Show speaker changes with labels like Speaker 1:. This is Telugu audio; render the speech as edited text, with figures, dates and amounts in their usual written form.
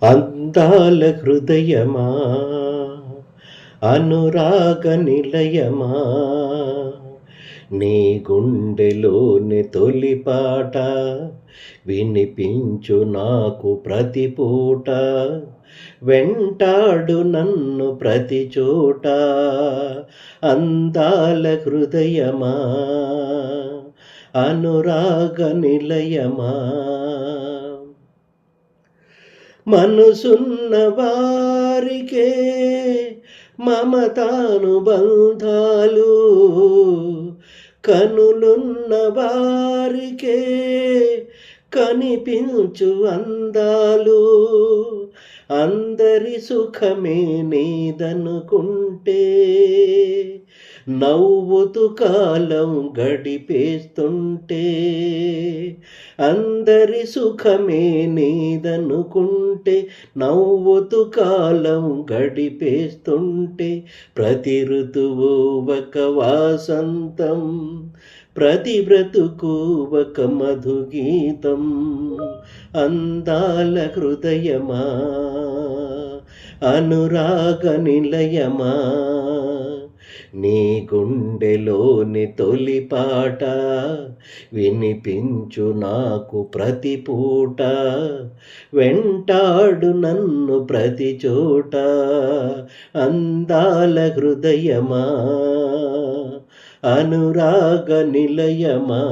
Speaker 1: అందాల హృదయమా, అనురాగ నిలయమా, నీ గుండెలోని తొలిపాట వినిపించు నాకు ప్రతి పూట, వెంటాడు నన్ను ప్రతి చోట. అందాల హృదయమా, అనురాగ నిలయమా, మనసున్న వారికే మమతానుబంధాలు, కనులున్న వారికే కనిపించు అందాలు. అందరి సుఖమే నీదనుకుంటే నవ్వుతూ కాలం గడిపేస్తుంటే, అందరి సుఖమే నీదనుకుంటే నవ్వుతూ కాలం గడిపేస్తుంటే, ప్రతి ఋతువు ఒక వాసంతం, ప్రతి బ్రతుకు ఒక మధుగీతం. అందాల హృదయమా, అనురాగ నిలయమా, నీ గుండెలోని తొలిపాట వినిపించు నాకు ప్రతి పూట, వెంటాడు నన్ను ప్రతి చోట. అందాల హృదయమా, అనురాగ నిలయమా.